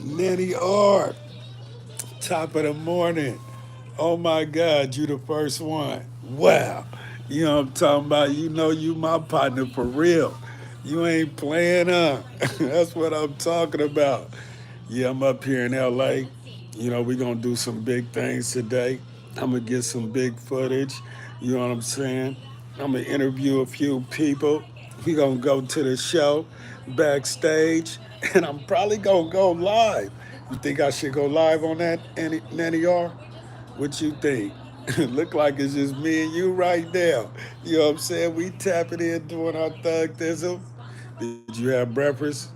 Nanny R, top of the morning. Oh my God, you the first one. Wow. You know what I'm talking about? You know you my partner for real. You ain't playing up. That's what I'm talking about. Yeah, I'm up here in LA. You know, we're gonna do some big things today. I'm gonna get some big footage. You know what I'm saying? I'm gonna interview a few people. We gonna go to the show backstage, and I'm probably gonna go live. You think I should go live on that, Nanny R? What you think? Look like it's just me and you right now. You know what I'm saying? We tapping in doing our thug thism. Did you have breakfast?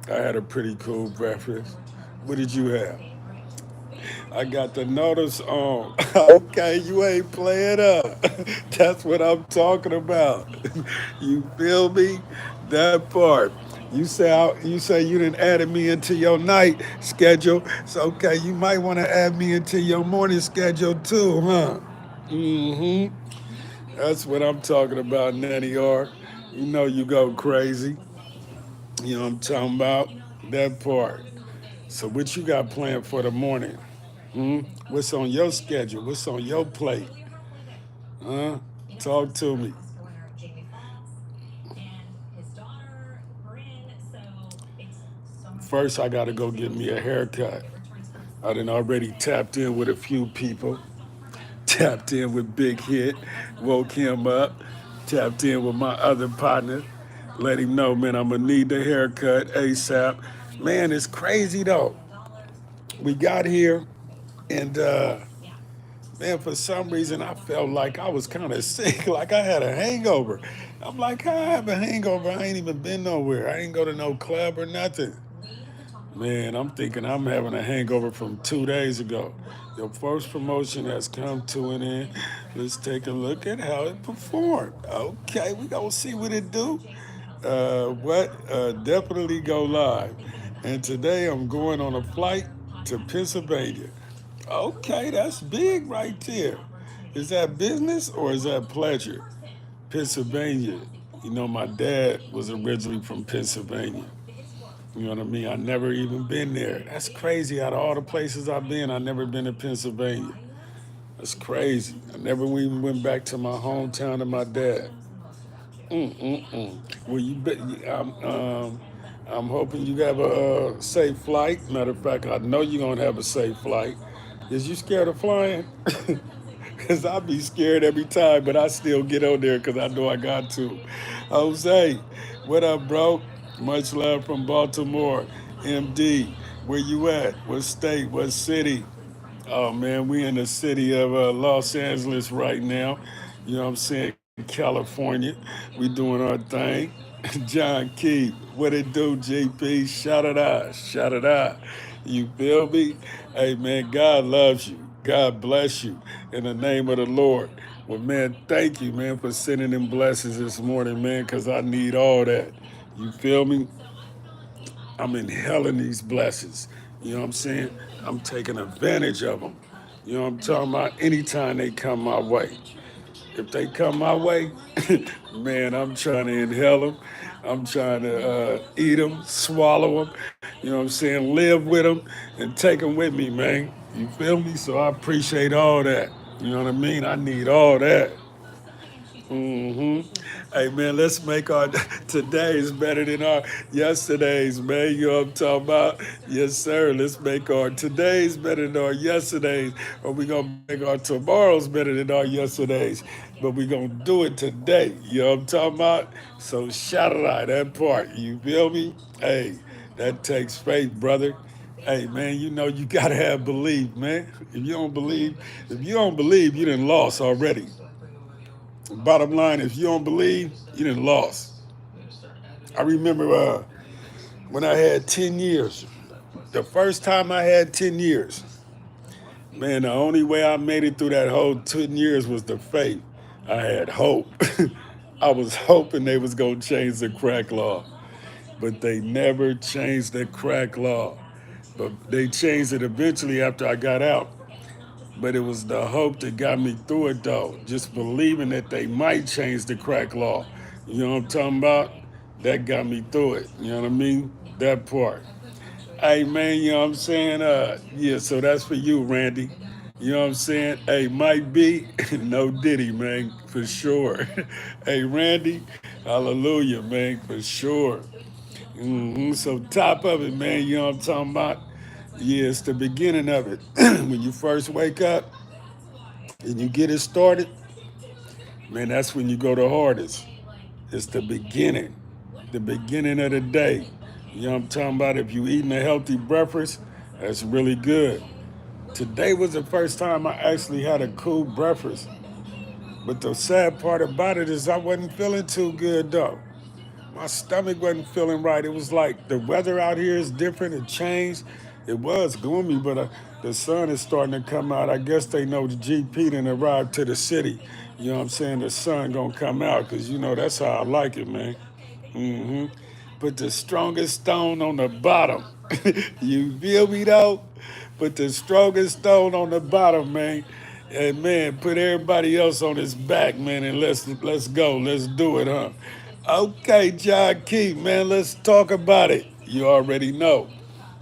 I had a pretty cool breakfast. What did you have? I got the notice on. Okay, you ain't playing up. That's what I'm talking about. You feel me? That part. You say you didn't add me into your night schedule. So okay, you might want to add me into your morning schedule too, huh? Mm-hmm. That's what I'm talking about, Nanny R. You know you go crazy. You know what I'm talking about? That part. So what you got planned for the morning? Hmm? What's on your schedule? What's on your plate? Huh? Talk to me. First, I gotta go get me a haircut. I done already tapped in with a few people. Tapped in with Big Hit, woke him up. Tapped in with my other partner. Let him know, man, I'm gonna need the haircut ASAP. Man, it's crazy though. We got here and man, for some reason I felt like I was kind of sick, like I had a hangover. I'm like, how I have a hangover? I ain't even been nowhere. I ain't go to no club or nothing. Man, I'm thinking I'm having a hangover from 2 days ago. Your first promotion has come to an end. Let's take a look at how it performed. Okay, we gonna see what it do. Definitely go live. And today I'm going on a flight to Pennsylvania. Okay, that's big right there. Is that business or is that pleasure? Pennsylvania. You know, my dad was originally from Pennsylvania. You know what I mean? I never even been there. That's crazy. Out of all the places I've been, I never been to Pennsylvania. That's crazy. I never even went back to my hometown of my dad. Mm-mm-mm. Well, you bet. I'm hoping you have a safe flight. Matter of fact, I know you're gonna have a safe flight. Is you scared of flying? Cause I be scared every time, but I still get on there because I know I got to. Jose, what up, bro? Much love from Baltimore. MD, where you at? What state? What city? Oh man, we in the city of Los Angeles right now. You know what I'm saying? California. We doing our thing. John Key, what it do, GP? Shout it out. Shout it out. You feel me? Hey man, God loves you. God bless you in the name of the Lord. Well, man, thank you, man, for sending them blessings this morning, man, because I need all that. You feel me? I'm inhaling these blessings. You know what I'm saying? I'm taking advantage of them. You know what I'm talking about? Anytime they come my way. If they come my way, man, I'm trying to inhale them. I'm trying to eat them, swallow them. You know what I'm saying? Live with them and take them with me, man. You feel me? So I appreciate all that. You know what I mean? I need all that. Hmm. Hey man, let's make our todays better than our yesterdays, man. You know what I'm talking about? Yes, sir. Let's make our todays better than our yesterdays, or we gonna make our tomorrows better than our yesterdays. But we gonna do it today. You know what I'm talking about? So shout it out that part. You feel me? Hey, that takes faith, brother. Hey man, you know you gotta have belief, man. If you don't believe, you done lost already. Bottom line, if you don't believe, you done lost. I remember when I had 10 years, the first time I had 10 years, man, the only way I made it through that whole 10 years was the faith. I had hope. I was hoping they was going to change the crack law, but they never changed the crack law. But they changed it eventually after I got out. But it was the hope that got me through it though. Just believing that they might change the crack law. You know what I'm talking about? That got me through it. You know what I mean? That part. Hey man, you know what I'm saying? Yeah, so that's for you, Randy. You know what I'm saying? Hey, Mike B, no Diddy, man, for sure. Hey, Randy, hallelujah, man, for sure. So top of it, man, you know what I'm talking about? Yeah, it's the beginning of it. When you first wake up and you get it started, man, that's when you go the hardest. It's the beginning of the day. You know what I'm talking about? If you eating a healthy breakfast, that's really good. Today was the first time I actually had a cool breakfast. But the sad part about it is I wasn't feeling too good though. My stomach wasn't feeling right. It was like the weather out here is different. It changed. It was gloomy, but the sun is starting to come out. I guess they know the GP didn't arrive to the city. You know what I'm saying? The sun gonna come out because you know that's how I like it, man. hmm Put the strongest stone on the bottom. You feel me though? Put the strongest stone on the bottom, man. And man, put everybody else on his back, man, and let's go. Let's do it, huh? Okay, John Key, man, let's talk about it. You already know.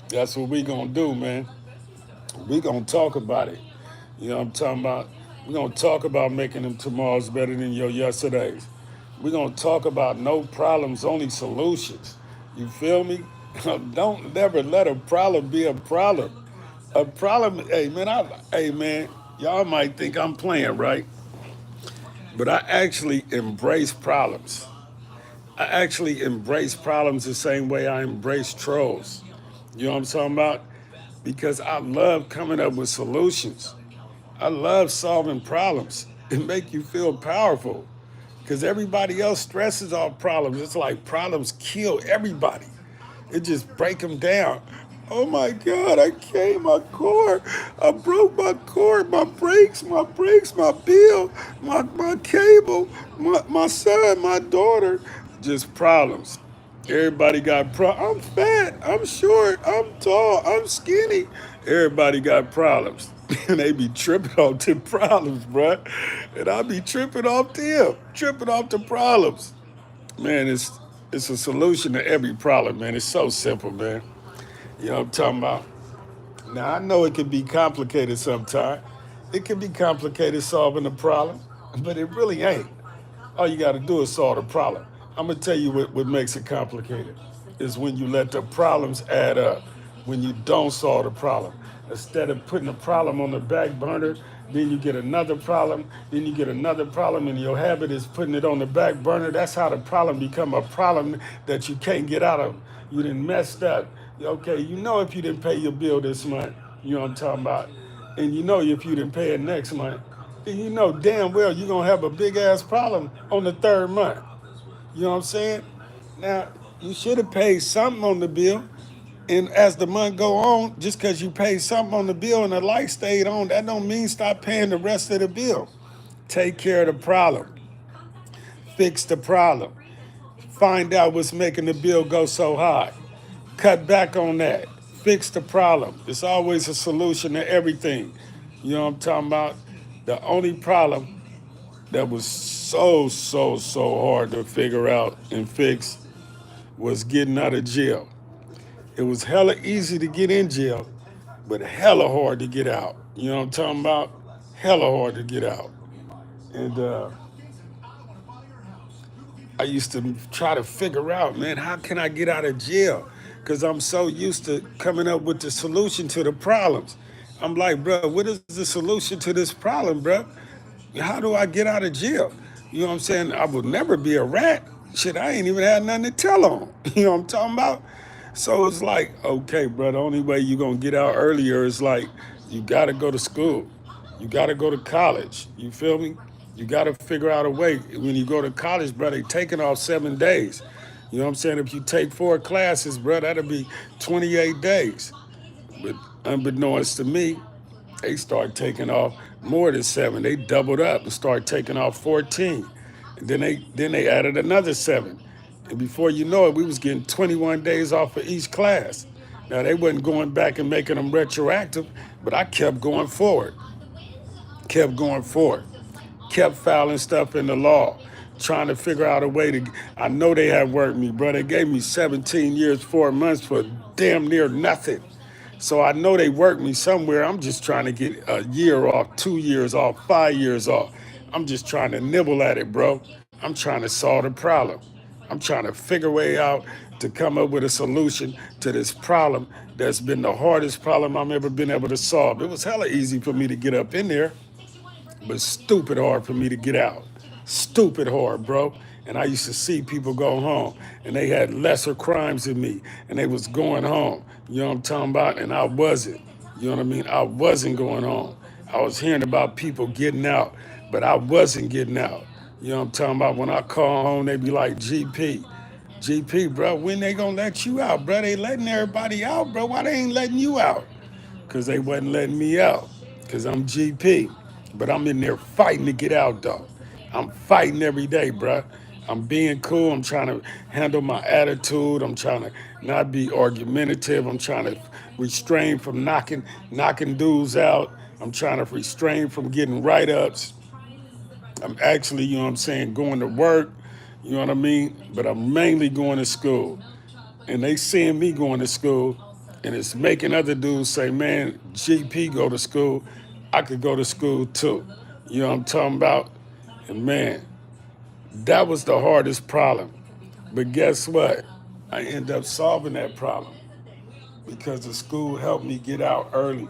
That's what we gonna do, man. We gonna talk about it. You know what I'm talking about? We're gonna talk about making them tomorrows better than your yesterdays. We're gonna talk about no problems, only solutions. You feel me? Don't never let a problem be a problem. A problem, hey man, y'all might think I'm playing, right? But I actually embrace problems. I actually embrace problems the same way I embrace trolls. You know what I'm talking about? Because I love coming up with solutions. I love solving problems. It make you feel powerful because everybody else stresses off problems. It's like problems kill everybody. It just break them down. Oh my God, I came, my cord. I broke my cord, my brakes, my bill, my cable, my son, my daughter. Just problems. Everybody got I'm fat, I'm short, I'm tall, I'm skinny. Everybody got problems. And they be tripping off the problems, bruh. And I be tripping off them, tripping off the problems. Man, it's a solution to every problem, man. It's so simple, man. You know what I'm talking about? Now I know it can be complicated sometimes. It can be complicated solving a problem, but it really ain't. All you got to do is solve the problem. I'm gonna tell you what makes it complicated is when you let the problems add up. When you don't solve the problem, instead of putting the problem on the back burner, then you get another problem, then you get another problem, and your habit is putting it on the back burner. That's how the problem become a problem that you can't get out of. You done messed up. Okay, you know if you didn't pay your bill this month, you know what I'm talking about, and you know if you didn't pay it next month, then you know damn well you're gonna have a big ass problem on the third month. You know what I'm saying? Now, you should have paid something on the bill. And as the month go on, just because you paid something on the bill and the light stayed on, that don't mean stop paying the rest of the bill. Take care of the problem. Fix the problem. Find out what's making the bill go so high. Cut back on that. Fix the problem. It's always a solution to everything. You know what I'm talking about? The only problem that was so hard to figure out and fix was getting out of jail. It was hella easy to get in jail, but hella hard to get out. You know what I'm talking about? Hella hard to get out. And I used to try to figure out, man, how can I get out of jail? Because I'm so used to coming up with the solution to the problems. I'm like, bro, what is the solution to this problem, bro? How do I get out of jail? You know what I'm saying? I would never be a rat. Shit, I ain't even had nothing to tell on. You know what I'm talking about? So it's like, okay, bro, the only way you're going to get out earlier is like, you got to go to school. You got to go to college. You feel me? You got to figure out a way. When you go to college, bro, they taking off 7 days. You know what I'm saying? If you take 4 classes, bro, that'll be 28 days. But unbeknownst to me, they start taking off more than 7. They doubled up and started taking off 14. And then they added another 7. And before you know it, we was getting 21 days off of each class. Now they wasn't going back and making them retroactive, but I kept going forward, kept filing stuff in the law. trying to figure out a way to. I know they had worked me, bro. They gave me 17 years, 4 months for damn near nothing. So I know they worked me somewhere. I'm just trying to get a year off, 2 years off, 5 years off. I'm just trying to nibble at it, bro. I'm trying to solve the problem. I'm trying to figure a way out to come up with a solution to this problem that's been the hardest problem I've ever been able to solve. It was hella easy for me to get up in there, but stupid hard for me to get out. Stupid hard, bro. And I used to see people go home and they had lesser crimes than me and they was going home. You know what I'm talking about? And I wasn't. You know what I mean? I wasn't going home. I was hearing about people getting out, but I wasn't getting out. You know what I'm talking about? When I call home, they be like, GP, bro, when they gonna let you out, bro? They letting everybody out, bro. Why they ain't letting you out? Because they wasn't letting me out. Because I'm GP. But I'm in there fighting to get out, though. I'm fighting every day, bruh. I'm being cool. I'm trying to handle my attitude. I'm trying to not be argumentative. I'm trying to restrain from knocking dudes out. I'm trying to restrain from getting write-ups. I'm actually, you know what I'm saying, going to work. You know what I mean? But I'm mainly going to school. And they seeing me going to school, and it's making other dudes say, man, GP go to school, I could go to school too. You know what I'm talking about? And man, that was the hardest problem. But guess what? I ended up solving that problem because the school helped me get out early.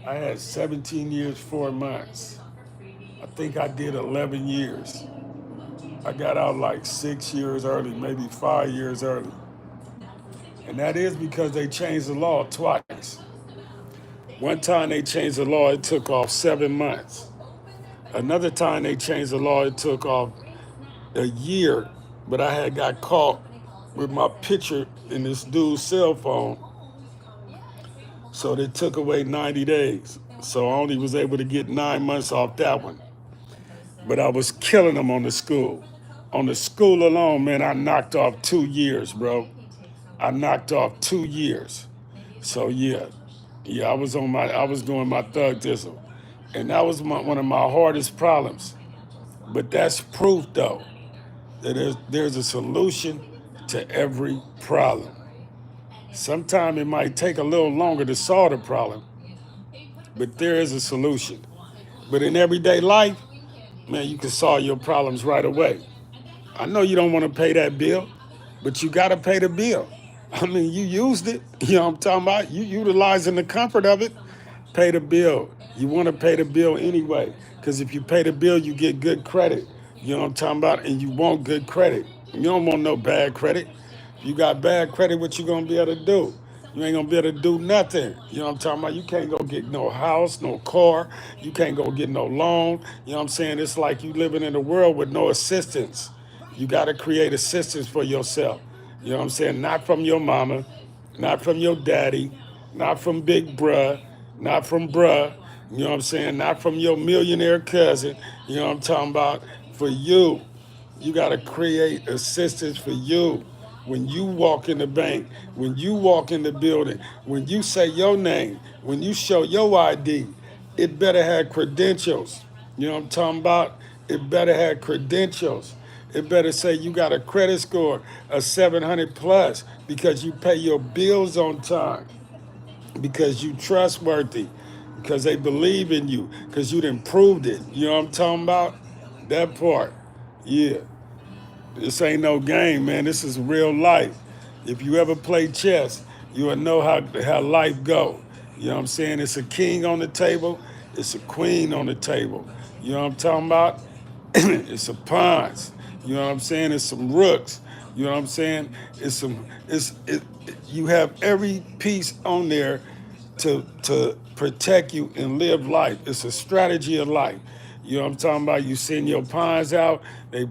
I had 17 years, 4 months. I think I did 11 years. I got out like 6 years early, maybe 5 years early. And that is because they changed the law twice. One time they changed the law, it took off 7 months. Another time they changed the law, it took off a year. But I had got caught with my picture in this dude's cell phone, so they took away 90 days. So I only was able to get 9 months off that one. But I was killing them on the school. On the school alone, man, I knocked off 2 years, bro. I knocked off 2 years. So yeah, I was doing my thug thistle, and that was one of my hardest problems. But that's proof, though, that there's a solution to every problem. Sometimes it might take a little longer to solve the problem, but there is a solution. But in everyday life, man, you can solve your problems right away. I know you don't want to pay that bill, but you got to pay the bill. I mean, you used it. You know what I'm talking about? You utilizing the comfort of it. Pay the bill. You want to pay the bill anyway, because if you pay the bill, you get good credit. You know what I'm talking about? And you want good credit. You don't want no bad credit. If you got bad credit, what you going to be able to do? You ain't gonna be able to do nothing. You know what I'm talking about? You can't go get no house, no car. You can't go get no loan. You know what I'm saying? It's like you living in a world with no assistance. You got to create assistance for yourself. You know what I'm saying? Not from your mama, not from your daddy, not from big bruh, not from bruh. You know what I'm saying? Not from your millionaire cousin. You know what I'm talking about? For you. You got to create assistance for you. When you walk in the bank, when you walk in the building, when you say your name, when you show your ID, it better have credentials. You know what I'm talking about? It better have credentials. It better say you got a credit score of 700 plus because you pay your bills on time, because you trustworthy, because they believe in you, because you done proved it. You know what I'm talking about? That part. Yeah. This ain't no game, man. This is real life. If you ever play chess, you will know how life go. You know what I'm saying? It's a king on the table. It's a queen on the table. You know what I'm talking about? It's a pawns. You know what I'm saying? It's some rooks. You know what I'm saying? It's some. You have every piece on there to protect you and live life. It's a strategy of life. You know what I'm talking about? You send your pawns out. They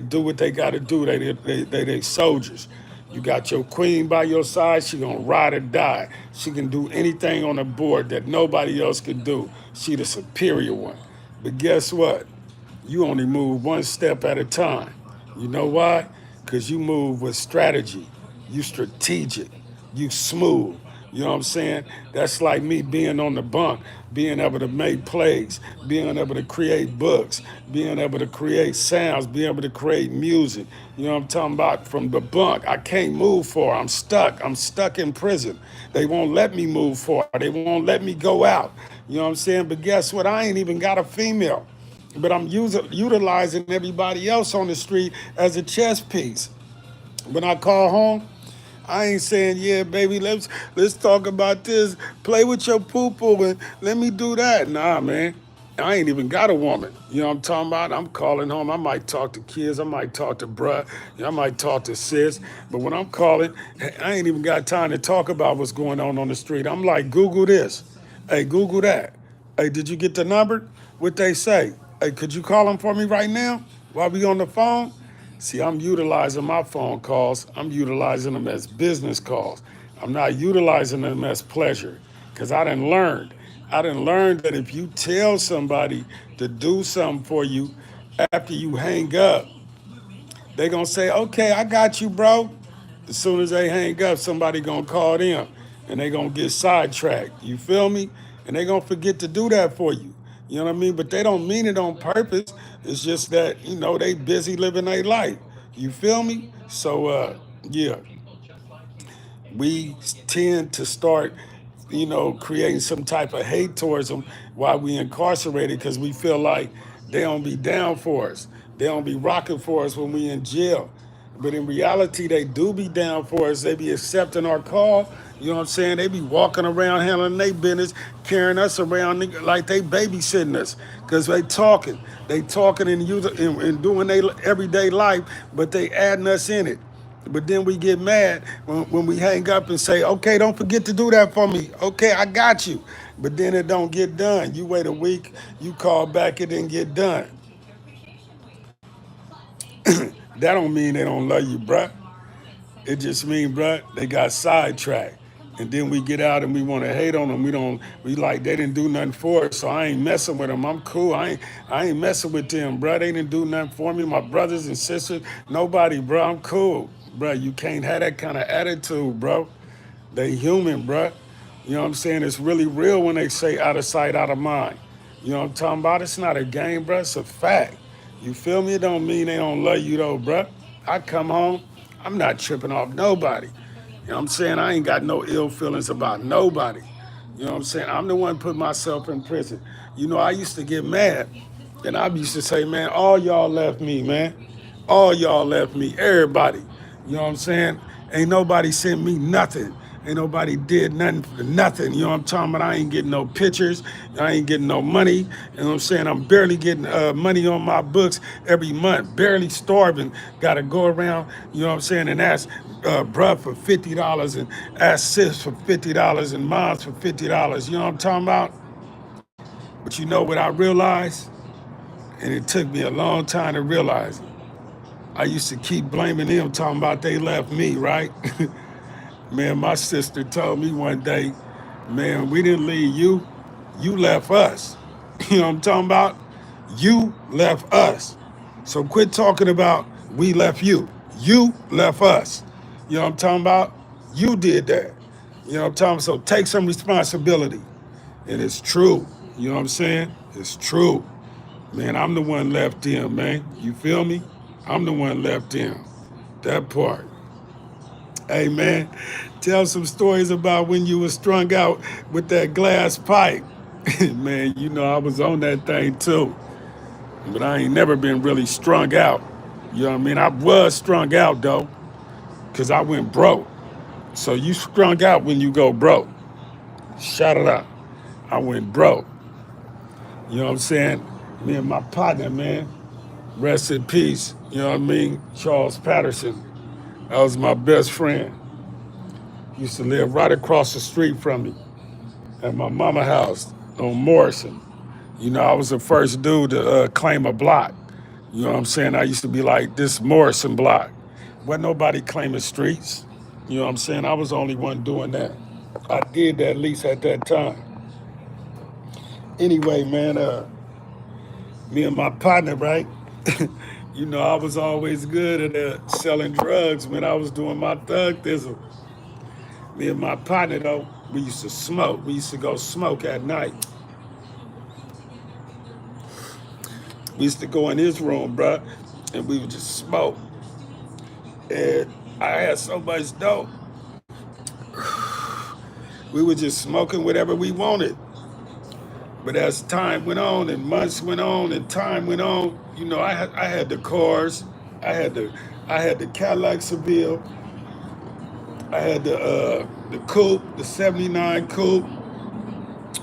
do what they got to do. They soldiers. You got your queen by your side. She gonna ride or die. She can do anything on the board that nobody else can do. She the superior one. But guess what? You only move one step at a time. You know why? Because you move with strategy. You strategic. You smooth. You know what I'm saying? That's like me being on the bunk, being able to make plays, being able to create books, being able to create sounds, being able to create music. You know what I'm talking about? From the bunk, I can't move for. I'm stuck. I'm stuck in prison. They won't let me move for. They won't let me go out. You know what I'm saying? But guess what? I ain't even got a female. But I'm utilizing everybody else on the street as a chess piece. When I call home, I ain't saying, yeah, baby, let's talk about this. Play with your poo poo and let me do that. Nah, man. I ain't even got a woman. You know what I'm talking about? I'm calling home. I might talk to kids. I might talk to bruh. I might talk to sis. But when I'm calling, I ain't even got time to talk about what's going on the street. I'm like, Google this. Hey, Google that. Hey, did you get the number? What they say? Hey, could you call them for me right now while we on the phone? See, I'm utilizing my phone calls. I'm utilizing them as business calls. I'm not utilizing them as pleasure because I didn't learn. I didn't learn that if you tell somebody to do something for you after you hang up, they gonna say, okay, I got you, bro. As soon as they hang up, somebody gonna call them and they gonna get sidetracked. You feel me? And they gonna forget to do that for you. You know what I mean? But they don't mean it on purpose. It's just that, they busy living their life. You feel me? So yeah, we tend to start, creating some type of hate towards them while we incarcerated because we feel like they don't be down for us. They don't be rocking for us when we in jail. But in reality, they do be down for us. They be accepting our call. You know what I'm saying? They be walking around handling their business, carrying us around like they babysitting us because they talking. They talking and doing their everyday life, but they adding us in it. But then we get mad when we hang up and say, okay, don't forget to do that for me. Okay, I got you. But then it don't get done. You wait a week, you call back, it didn't get done. That don't mean they don't love you, bruh. It just mean, bruh, they got sidetracked. And then we get out and we want to hate on them. We like, they didn't do nothing for us, so I ain't messing with them. I'm cool. I ain't messing with them, bruh. They didn't do nothing for me. My brothers and sisters, nobody, bruh. I'm cool. Bruh, you can't have that kind of attitude, bro. They human, bruh. You know what I'm saying? It's really real when they say out of sight, out of mind. You know what I'm talking about? It's not a game, bruh. It's a fact. You feel me? It don't mean they don't love you, though, bruh. I come home, I'm not tripping off nobody. You know what I'm saying? I ain't got no ill feelings about nobody. You know what I'm saying? I'm the one put myself in prison. I used to get mad. And I used to say, man, all y'all left me, man. All y'all left me. Everybody. You know what I'm saying? Ain't nobody sent me nothing. Ain't nobody did nothing for nothing. You know what I'm talking about? I ain't getting no pictures. I ain't getting no money. You know what I'm saying? I'm barely getting money on my books every month. Barely starving. Got to go around, you know what I'm saying, and ask bruh for $50 and ask sis for $50 and moms for $50. You know what I'm talking about? But you know what I realized? And it took me a long time to realize it. I used to keep blaming them, talking about they left me, right? Man, my sister told me one day, man, we didn't leave you, you left us. You know what I'm talking about? You left us. So quit talking about we left you. You left us. You know what I'm talking about? You did that. You know what I'm talking about? So take some responsibility. And it's true. You know what I'm saying? It's true. Man, I'm the one left in, man. You feel me? I'm the one left in. That part. Hey, man, tell some stories about when you were strung out with that glass pipe. Man, I was on that thing too. But I ain't never been really strung out. You know what I mean? I was strung out, though, because I went broke. So you strung out when you go broke. Shut it up. I went broke. You know what I'm saying? Me and my partner, man, rest in peace. You know what I mean? Charles Patterson. That was my best friend. Used to live right across the street from me at my mama house on Morrison. I was the first dude to claim a block. You know what I'm saying? I used to be like, this Morrison block. Wasn't nobody claiming streets. You know what I'm saying? I was the only one doing that. I did that at least at that time. Anyway, man, me and my partner, right? I was always good at selling drugs when I was doing my thug thism. Me and my partner, though, We used to smoke. We used to go smoke at night. We used to go in his room, bruh, and we would just smoke. And I had so much dope. We were just smoking whatever we wanted. But as time went on and months went on and time went on, I had the cars, I had the I had the Cadillac Seville, I had the coupe, the '79 coupe,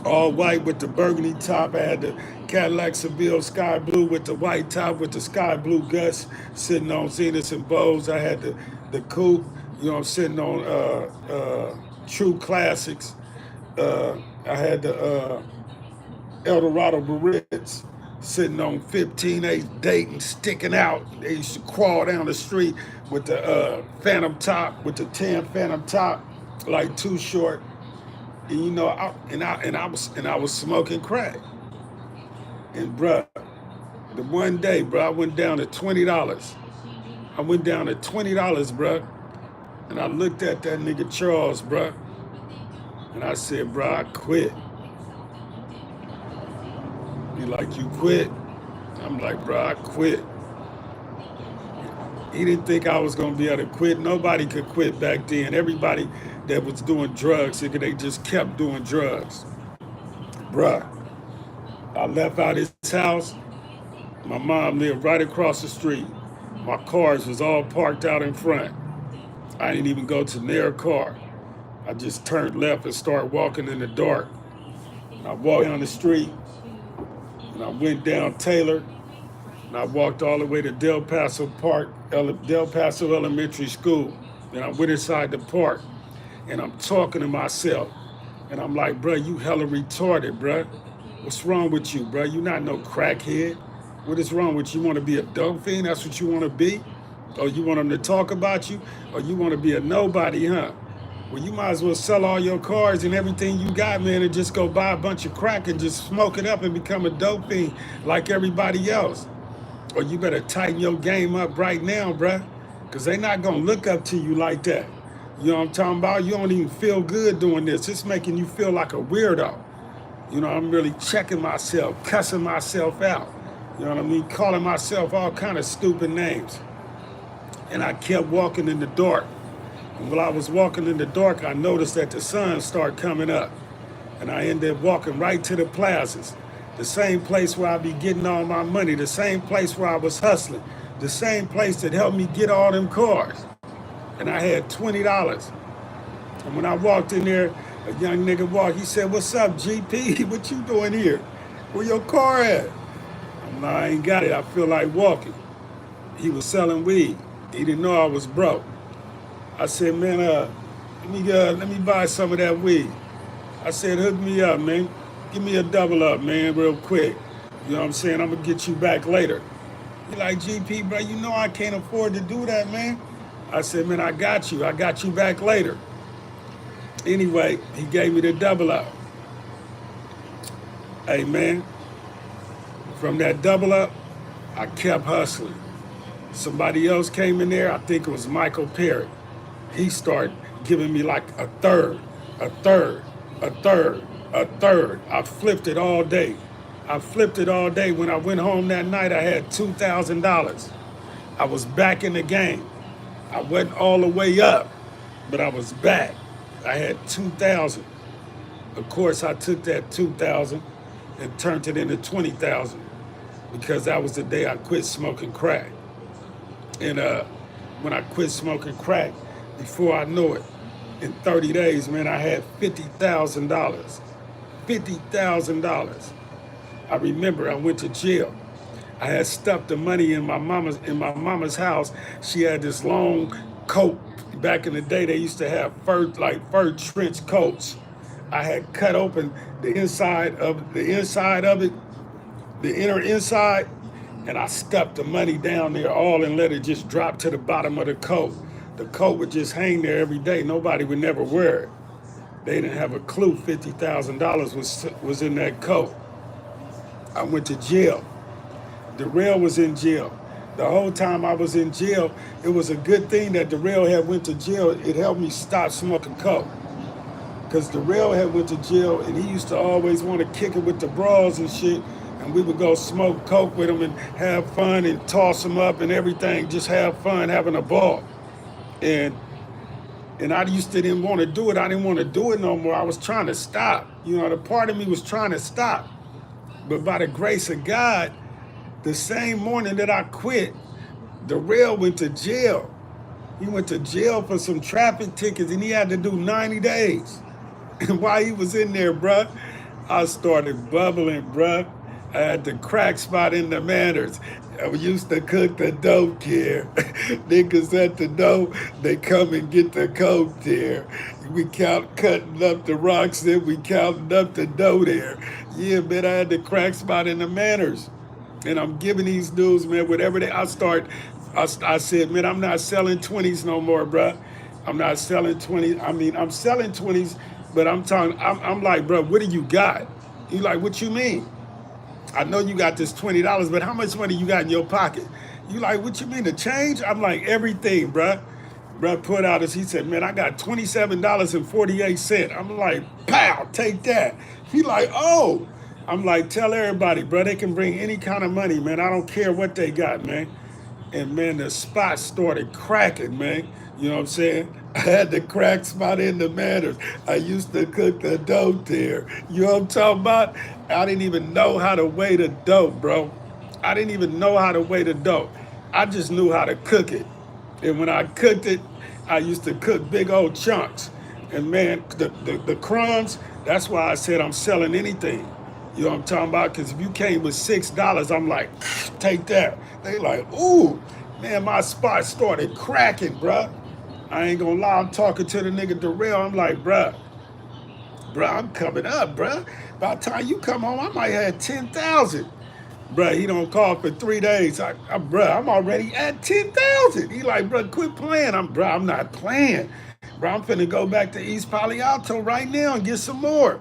all white with the burgundy top. I had the Cadillac Seville sky blue with the white top with the sky blue guts sitting on Zeniths and Bows. I had the coupe, sitting on True Classics. I had the Eldorado Barrettes sitting on 15-8 Dayton, sticking out. They used to crawl down the street with the Phantom top, with the 10 Phantom top, like Too Short. And I was smoking crack. And bruh, the one day, bruh, I went down to $20. I went down to $20, bruh. And I looked at that nigga Charles, bruh. And I said, bruh, I quit. He like, you quit? I'm like, bruh, I quit. He didn't think I was gonna be able to quit. Nobody could quit back then. Everybody that was doing drugs, they just kept doing drugs. Bruh, I left out his house. My mom lived right across the street. My cars was all parked out in front. I didn't even go to their car. I just turned left and started walking in the dark. And I walked down the street, and I went down Taylor, and I walked all the way to Del Paso Park, Del Paso Elementary School. And I went inside the park, and I'm talking to myself. And I'm like, bruh, you hella retarded, bruh. What's wrong with you, bruh? You not no crackhead. What is wrong with you? You want to be a dope fiend? That's what you want to be? Or you want them to talk about you? Or you want to be a nobody, huh? Well, you might as well sell all your cars and everything you got, man, and just go buy a bunch of crack and just smoke it up and become a dope fiend like everybody else. Or you better tighten your game up right now, bruh, because they not going to look up to you like that. You know what I'm talking about? You don't even feel good doing this. It's making you feel like a weirdo. I'm really checking myself, cussing myself out. You know what I mean? Calling myself all kind of stupid names. And I kept walking in the dark. And while I was walking in the dark, I noticed that the sun started coming up. And I ended up walking right to the plazas. The same place where I be getting all my money. The same place where I was hustling. The same place that helped me get all them cars. And I had $20. And when I walked in there, a young nigga walked. He said, "What's up, GP? What you doing here? Where your car at?" I'm like, "I ain't got it. I feel like walking." He was selling weed. He didn't know I was broke. I said, "Man, let me buy some of that weed." I said, "Hook me up, man. Give me a double up, man, real quick. You know what I'm saying? I'm gonna get you back later." He like, "GP, bro, you know I can't afford to do that, man." I said, "Man, I got you. I got you back later." Anyway, he gave me the double up. Hey, man, from that double up, I kept hustling. Somebody else came in there, I think it was Michael Perry. He started giving me like a third, a third, a third, a third. I flipped it all day. I flipped it all day. When I went home that night, I had $2,000. I was back in the game. I wasn't all the way up, but I was back. I had 2,000. Of course, I took that 2,000 and turned it into 20,000 because that was the day I quit smoking crack. And when I quit smoking crack, before I know it, in 30 days, man, I had $50,000. $50,000. I remember I went to jail. I had stuffed the money in my mama's house. She had this long coat. Back in the day, they used to have fur trench coats. I had cut open the inside of it, the inner inside, and I stuffed the money down there all and let it just drop to the bottom of the coat. The coat would just hang there every day. Nobody would never wear it. They didn't have a clue $50,000 was in that coat. I went to jail. Darrell was in jail. The whole time I was in jail, it was a good thing that Darrell had went to jail. It helped me stop smoking coke. because Darrell had went to jail, and he used to always want to kick it with the bras and shit. And we would go smoke coke with him and have fun and toss him up and everything, just have fun, having a ball. And I used to didn't want to do it. I didn't want to do it no more. I was trying to stop. You know, the part of me was trying to stop. But by the grace of God, the same morning that I quit, Darrell went to jail. He went to jail for some traffic tickets, and he had to do 90 days. And while he was in there, bruh, I started bubbling, bruh. I had the crack spot in the manners. I used to cook the dope here. Niggas at the dope, they come and get the coke there. We cutting up the rocks, then we counting up the dough there. Yeah, man, I had the crack spot in the manners. And I'm giving these dudes, man, whatever they, I said, man, I'm not selling 20s no more, bruh. I'm not selling 20s. I mean, I'm selling 20s, but I'm like, bro, what do you got? You like, what you mean? I know you got this $20, but how much money you got in your pocket? You like, what you mean, the change? I'm like, everything, bruh. Bruh put out he said, man, I got $27.48. I'm like, pow, take that. He like, oh. I'm like, tell everybody, bro, they can bring any kind of money, man. I don't care what they got, man. And man, the spot started cracking, man. You know what I'm saying? I had the crack spot in the manners. I used to cook the dope there. You know what I'm talking about? I didn't even know how to weigh the dope, bro. I didn't even know how to weigh the dope. I just knew how to cook it. And when I cooked it, I used to cook big old chunks. And man, the crumbs, that's why I said I'm selling anything. You know what I'm talking about? Because if you came with $6, I'm like, take that. They like, ooh, man, my spot started cracking, bruh. I ain't gonna lie, I'm talking to the nigga Darrell. I'm like, bruh, I'm coming up, bruh. By the time you come home, I might have 10,000. Bruh, he don't call for 3 days. Bruh, I'm already at 10,000. He like, bruh, quit playing. I'm not playing. Bruh, I'm finna go back to East Palo Alto right now and get some more.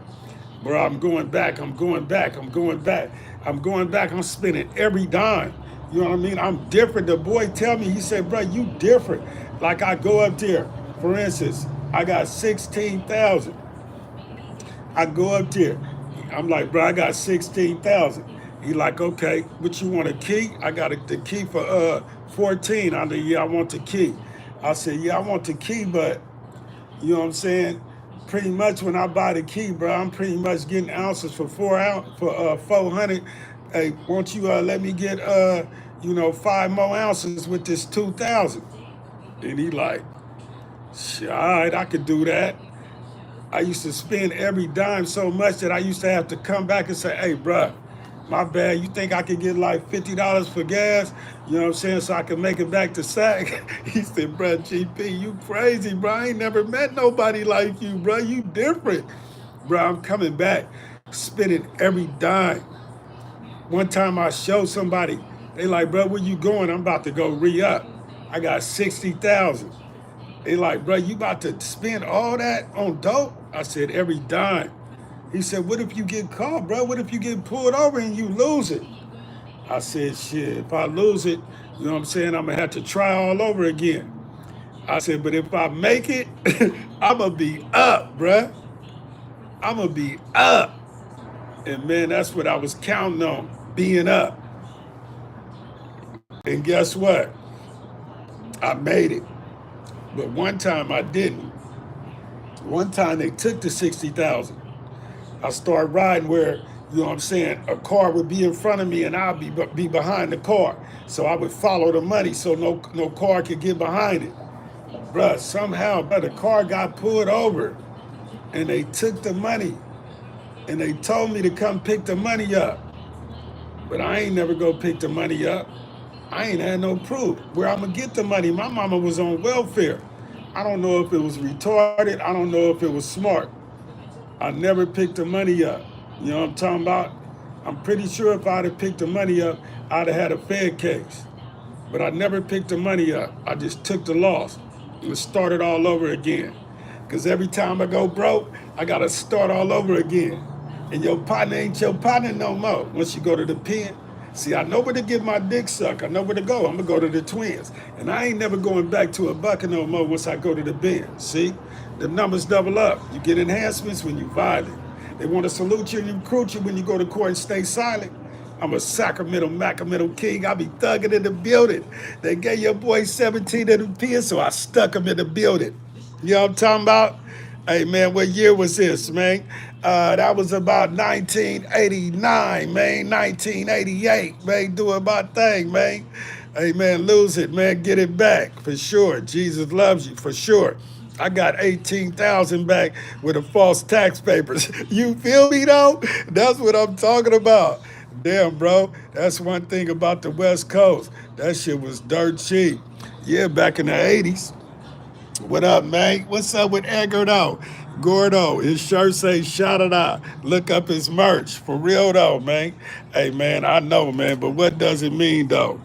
Bro, I'm going back. I'm going back. I'm going back. I'm going back. I'm spending every dime. You know what I mean? I'm different. The boy tell me, he said, bro, you different. Like I go up there, for instance, I got 16,000. I go up there. I'm like, bro, I got 16,000. He like, okay, what you want a key? I got the key for 14. I said, yeah, I want the key. I said, yeah, I want the key, but you know what I'm saying? Pretty much when I buy the key, bro, I'm pretty much getting ounces for 400. Hey, won't you let me get 5 more ounces with this 2,000? And he like, all right, I could do that. I used to spend every dime so much that I used to have to come back and say, hey, bro, my bad, you think I could get like $50 for gas? You know what I'm saying? So I can make it back to SAC. He said, bro, GP, you crazy, bro. I ain't never met nobody like you, bro. You different. Bro, I'm coming back, spending every dime. One time I showed somebody, they like, bro, where you going? I'm about to go re-up. I got 60,000. They like, bro, you about to spend all that on dope? I said, every dime. He said, what if you get caught, bro? What if you get pulled over and you lose it? I said, shit, if I lose it, you know what I'm saying, I'm going to have to try all over again. I said, but if I make it, I'm going to be up, bruh. I'm going to be up. And man, that's what I was counting on, being up. And guess what? I made it. But one time I didn't. One time they took the 60,000. I started riding where, you know what I'm saying, a car would be in front of me and I'd be behind the car. So I would follow the money so no car could get behind it. Bruh, somehow, the car got pulled over and they took the money and they told me to come pick the money up. But I ain't never go pick the money up. I ain't had no proof where I'm gonna get the money. My mama was on welfare. I don't know if it was retarded. I don't know if it was smart. I never picked the money up. You know what I'm talking about? I'm pretty sure if I'd have picked the money up, I'd have had a Fed case. But I never picked the money up. I just took the loss and started all over again. Because every time I go broke, I got to start all over again. And your partner ain't your partner no more once you go to the pen. See, I know where to get my dick sucked. I know where to go. I'm gonna go to the Twins, and I ain't never going back to a bucket no more once I go to the Benz. See, the numbers double up. You get enhancements when you violent. They want to salute you and recruit you when you go to court and stay silent. I'm a Sacramento Macamento King. I be thugging in the building. They gave your boy 17 of the pins, so I stuck him in the building. You know what I'm talking about? Hey, man, what year was this, man? That was about 1989, man. 1988, man. Doing my thing, man. Hey, man, lose it, man. Get it back, for sure. Jesus loves you, for sure. I got 18,000 back with the false tax papers. You feel me, though? That's what I'm talking about. Damn, bro. That's one thing about the West Coast. That shit was dirt cheap. Yeah, back in the 80s. What up, man? What's up with Edgar though? Gordo, his shirt say shout it out. Look up his merch. For real though, man. Hey man, I know, man, but what does it mean though?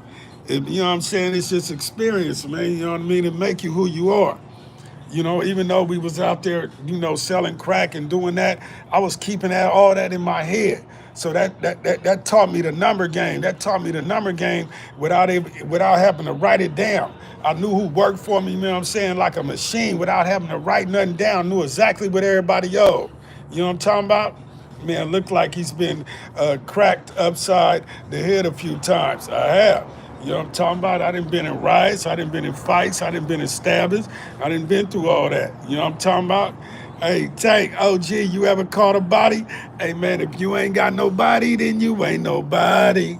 You know what I'm saying? It's just experience, man. You know what I mean? It make you who you are. You know, even though we was out there, you know, selling crack and doing that, I was keeping that all that in my head. So that taught me the number game. That taught me the number game without having to write it down. I knew who worked for me, you know what I'm saying, like a machine without having to write nothing down. Knew exactly what everybody owed. You know what I'm talking about? Man, looked like he's been cracked upside the head a few times. I have. You know what I'm talking about? I done been in riots. I done been in fights. I done been in stabbings. I done been through all that. You know what I'm talking about? Hey, Tank, OG, you ever caught a body? Hey, man, if you ain't got nobody, then you ain't nobody.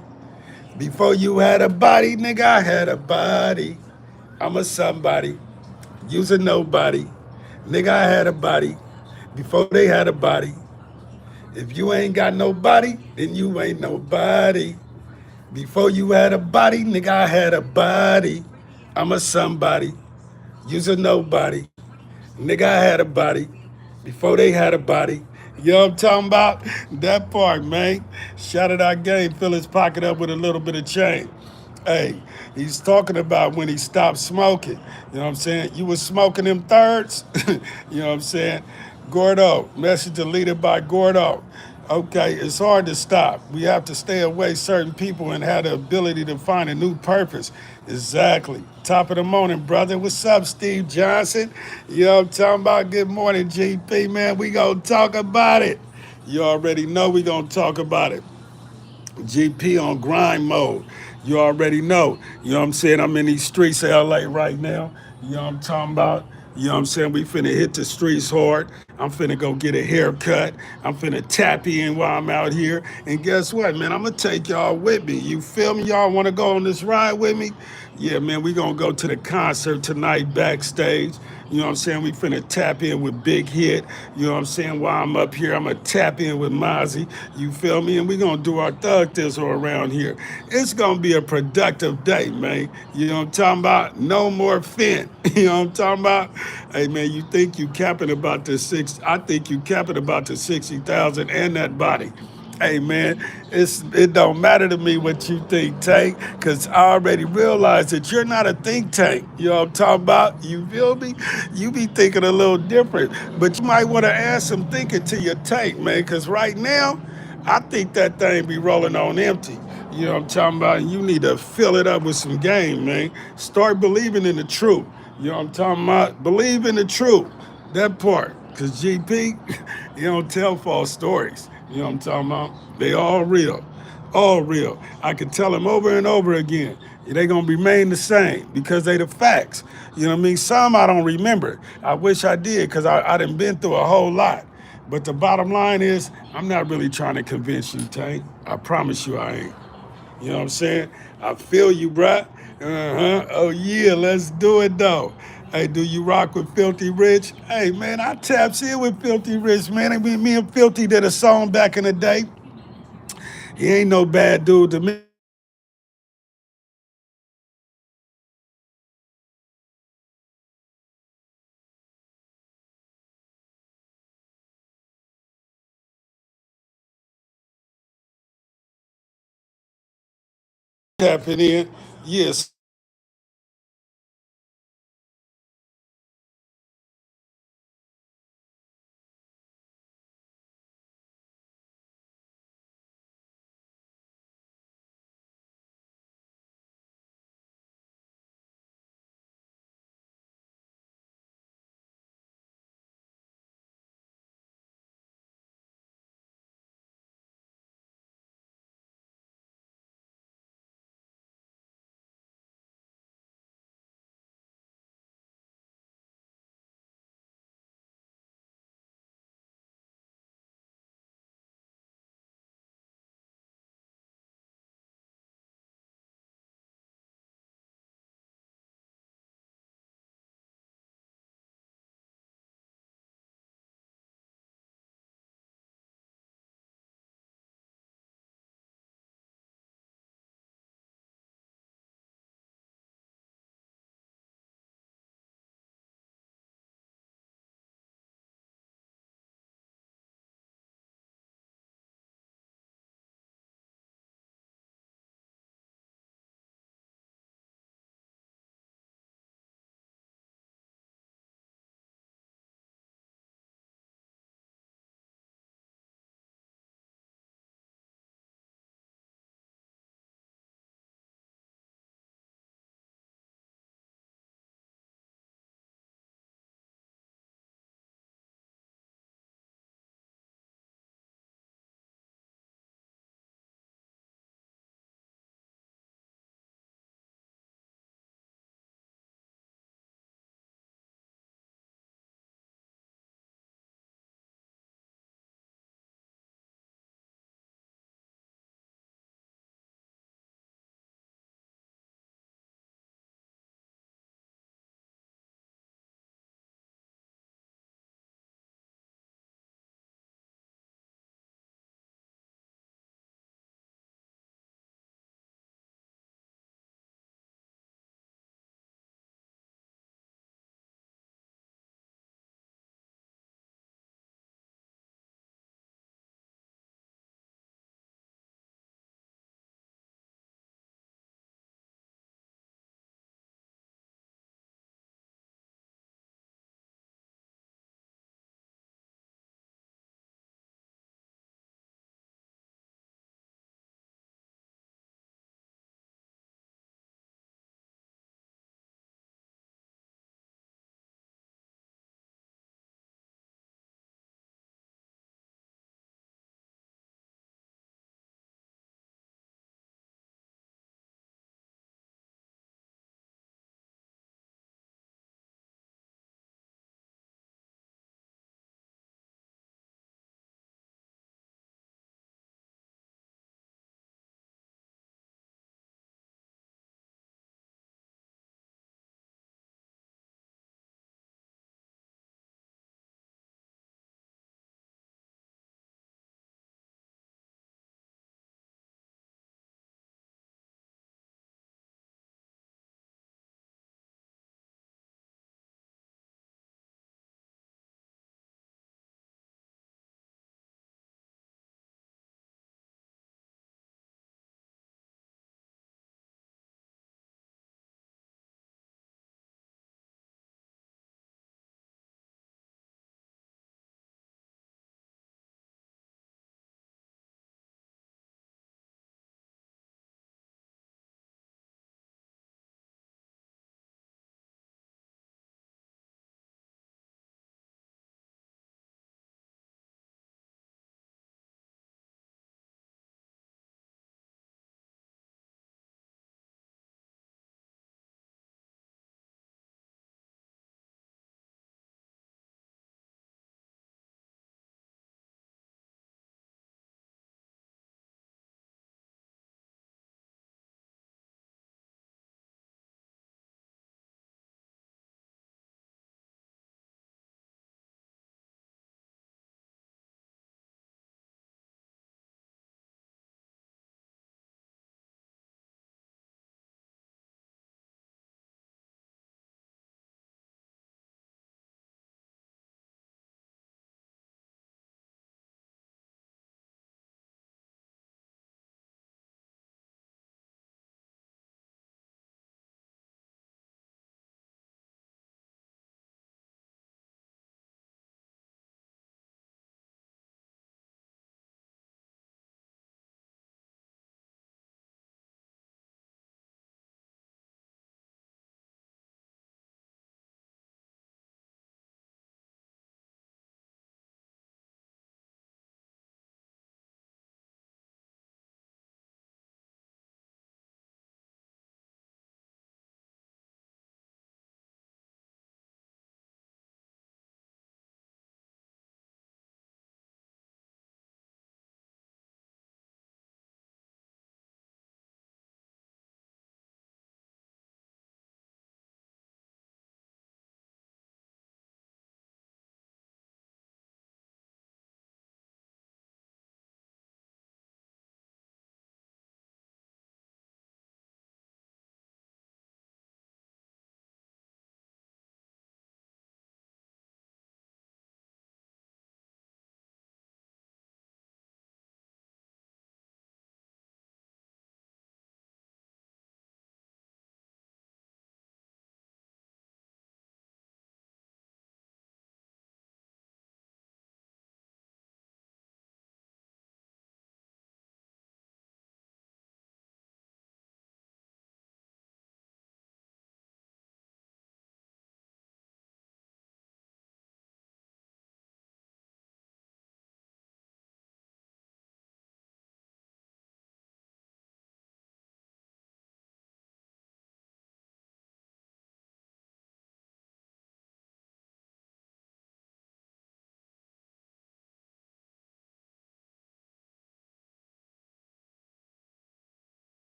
Before you had a body, nigga, I had a body. I'm a somebody. You's a nobody. Nigga, I had a body. Before they had a body. If you ain't got nobody, then you ain't nobody. Before you had a body, nigga, I had a body. I'm a somebody. You's a nobody. Nigga, I had a body. Before they had a body. You know what I'm talking about? That part, man. Shout it out game, fill his pocket up with a little bit of change. Hey, he's talking about when he stopped smoking. You know what I'm saying? You was smoking them thirds. You know what I'm saying? Gordo, message deleted by Gordo. Okay, it's hard to stop. We have to stay away certain people and have the ability to find a new purpose. Exactly. Top of the morning, brother. What's up, Steve Johnson? You know what I'm talking about? Good morning, GP, man. We gonna talk about it. You already know we gonna talk about it. GP on grind mode. You already know. You know what I'm saying? I'm in these streets of LA right now. You know what I'm talking about? You know what I'm saying? We finna hit the streets hard. I'm finna go get a haircut. I'm finna tap in while I'm out here. And guess what, man? I'm gonna take y'all with me. You feel me? Y'all wanna go on this ride with me? Yeah, man, we gonna go to the concert tonight backstage. You know what I'm saying? We finna tap in with Big Hit. You know what I'm saying? While I'm up here, I'm gonna tap in with Mozzie. You feel me? And we gonna do our thug thistle around here. It's gonna be a productive day, man. You know what I'm talking about? No more fin. You know what I'm talking about? Hey man, you think you capping about the six? I think you capping about the 60,000 and that body. Hey man, it don't matter to me what you think, Tank, because I already realized that you're not a think tank. You know what I'm talking about? You feel me? You be thinking a little different, but you might want to add some thinking to your tank, man, because right now, I think that thing be rolling on empty. You know what I'm talking about? You need to fill it up with some game, man. Start believing in the truth. You know what I'm talking about? Believe in the truth. That part. Because GP, you don't tell false stories. You know what I'm talking about? They all real. All real. I can tell them over and over again. They gonna remain the same because they the facts. You know what I mean? Some I don't remember. I wish I did because I done been through a whole lot. But the bottom line is, I'm not really trying to convince you, Tank. I promise you I ain't. You know what I'm saying? I feel you, bruh. Uh-huh. Oh, yeah, let's do it, though. Hey, do you rock with Filthy Rich? Hey, man, I taps in with Filthy Rich, man. I mean, me and Filthy did a song back in the day. He ain't no bad dude to me. Tapping in. Yes.